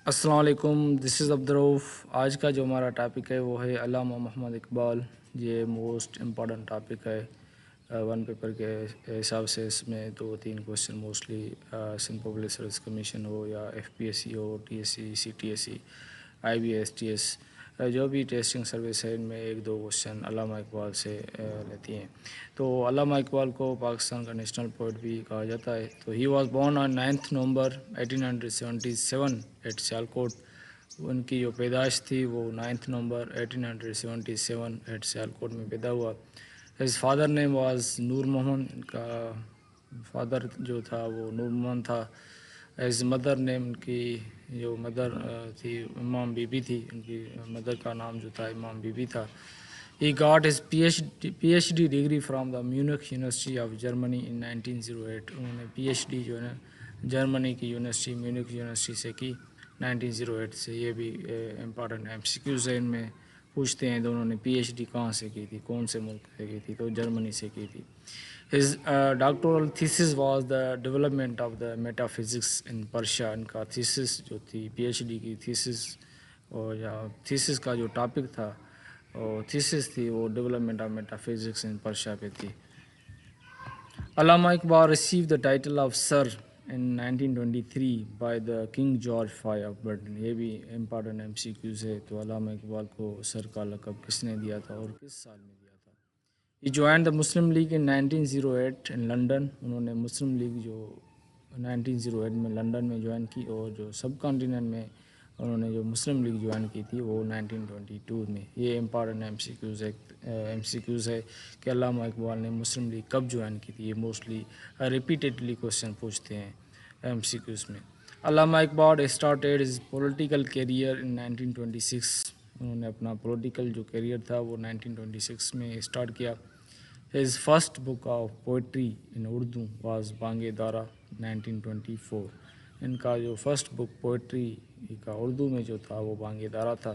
السلام علیکم، دس از عبدالروف۔ آج کا جو ہمارا ٹاپک ہے وہ ہے علامہ محمد اقبال۔ یہ موسٹ امپورٹنٹ ٹاپک ہے ون پیپر کے حساب سے۔ اس میں 2-3 question mostly Sindh public service commission ہو یا FPSC ہو، TSC CTSC IBS TS جو بھی ٹیسٹنگ سروس ہے، ان میں 1-2 کوشچن علامہ اقبال سے لیتی ہیں۔ تو علامہ اقبال کو پاکستان کا نیشنل پوئٹ بھی کہا جاتا ہے۔ تو he was born on 9 November 1877 at Sialkot. ان کی جو پیدائش تھی وہ 9 نومبر 1877 ایٹ سیالکوٹ میں پیدا ہوا۔ ہز فادر نیم واز نور محمد۔ ان کا فادر جو تھا وہ نور محمد تھا۔ ایز مدر نیم، ان کی جو مدر تھی امام بی بی تھی۔ ان کی مدر کا نام جو تھا امام بی بی تھا۔ He got his PhD degree from the Munich university of Germany in 1908۔ انہوں نے PhD جو ہے جرمنی کی یونیورسٹی میونک یونیورسٹی سے کی 1908 سے۔ یہ بھی امپارٹنٹ MCQs ہے، ان میں پوچھتے ہیں تو انہوں نے PhD کہاں سے کی تھی، کون سے ملک سے کی تھی، تو جرمنی سے کی تھی۔ His doctoral thesis was the development of the metaphysics in Persia۔ ان کا تھیسس جو تھی PhD کی تھیسس، اور یا تھیسس کا جو ٹاپک تھا اور تھیسس تھی وہ development of metaphysics in Persia پہ تھی۔ Allama Iqbal receive the title of sir in 1923 by the King George V of Britain. یہ بھی امپارٹنٹ MCQs ہے۔ تو علامہ اقبال کو سر کا لقب کس نے دیا تھا اور کس سال میں دیا تھا؟ He joined the Muslim League in 1908 in London۔ انہوں نے مسلم لیگ جو 1908 میں لنڈن میں جوائن کی، اور جو سب کانٹیننٹ میں انہوں نے جو مسلم لیگ جوائن کی تھی وہ 1922 میں۔ یہ امپارٹنٹ MCQs ہے کہ علامہ اقبال نے مسلم لیگ کب جوائن کی تھی۔ یہ موسٹلی ریپیٹیڈلی کوشچن پوچھتے ہیں MCQs میں۔ Allama Iqbal started his political career in 1926۔ انہوں نے اپنا پولیٹیکل جو کیریئر تھا وہ 1926 میں اسٹارٹ کیا۔ His first book of poetry in Urdu was Bang Dara 1924۔ ان کا جو فرسٹ بک پوئٹری کا اردو میں جو تھا وہ بانگ دارا تھا۔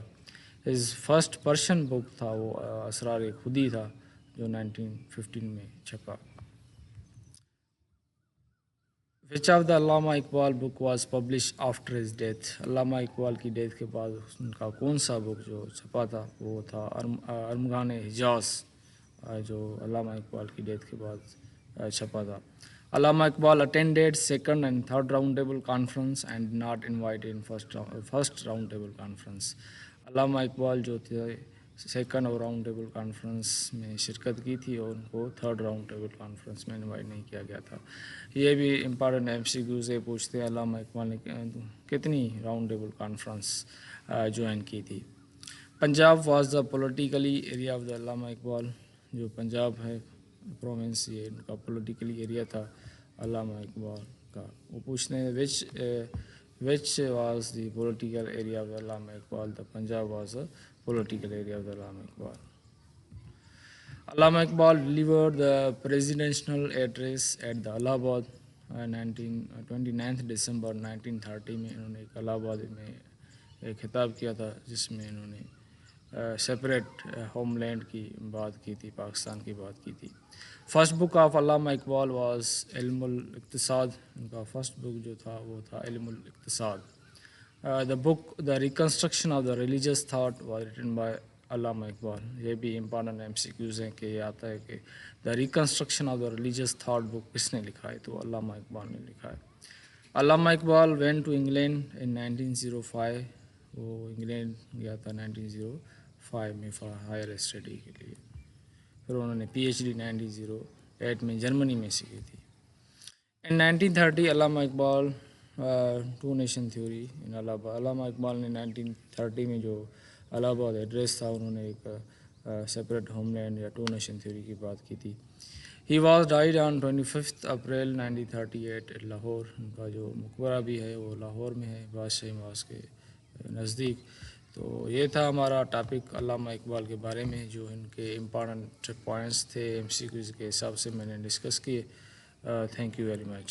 ہز فرسٹ پرشین بک تھا وہ اسرار خودی تھا، جو 1915 میں چھپا۔ Which of the Allama Iqbal book was publish after his death. علامہ اقبال کی ڈیتھ کے بعد ان کا کون سا بک جو چھپا تھا وہ تھا ارمغان حجاز، جو علامہ اقبال کی ڈیتھ کے بعد چھپا تھا۔ علامہ Iqbal attended second and third round table conference and not invited in first round table conference. علامہ اقبال جو تھے سیکنڈ اور راؤنڈ ٹیبل کانفرنس میں شرکت کی تھی، اور ان کو تھرڈ راؤنڈ ٹیبل کانفرنس میں انوائٹ نہیں کیا گیا تھا۔ یہ بھی امپارٹنٹ MCQs سے پوچھتے ہیں علامہ اقبال نے کتنی راؤنڈ ٹیبل کانفرنس جوائن کی تھی۔ Punjab was the politically area of the علامہ اقبال۔ جو پنجاب ہے پروونس، یہ ان کا پولیٹیکلی ایریا تھا علامہ اقبال کا۔ وہ پوچھتے ہیں which was the political area of the Allama Iqbal? the Punjab was a political area of the Allama Iqbal. Allama Iqbal delivered the presidential address at the الہ آباد 29 دسمبر 1930 میں۔ انہوں نے الہ آباد میں ایک خطاب کیا تھا جس میں انہوں نے سپریٹ ہوم لینڈ کی بات کی تھی، پاکستان کی بات کی تھی۔ First book of Allama Iqbal was علم الاقتصاد۔ ان کا فرسٹ بک جو تھا وہ تھا Ilm ul Iqtisad. The book the reconstruction of the religious thought was written by Allama Iqbal. یہ بھی امپارٹنٹ MCQs ہیں کہ یہ آتا ہے کہ the reconstruction of the religious thought book کس نے لکھا ہے؟ تو علامہ اقبال نے لکھا ہے۔ Allama Iqbal went to England in 1905۔ وہ انگلینڈ گیا تھا 1905 میں ہائر اسٹڈی کے لیے۔ پھر انہوں نے PhD 1908 میں جرمنی میں سے کی تھی۔ ان 1930 علامہ اقبال ٹو نیشن تھیوری ان الہ آباد۔ علامہ اقبال نے 1930 میں جو الہ آباد ایڈریس تھا، انہوں نے ایک سپریٹ ہوم لینڈ یا ٹو نیشن تھیوری کی بات کی تھی۔ He was died on 25 April 1938 at Lahore. ان کا جو مقبرہ بھی ہے وہ لاہور میں ہے، بادشاہی مواز کے نزدیک۔ تو یہ تھا ہمارا ٹاپک علامہ اقبال کے بارے میں، جو ان کے امپارٹنٹ پوائنٹس تھے MCQs کے حساب سے میں نے ڈسکس کیے۔ Thank you very much.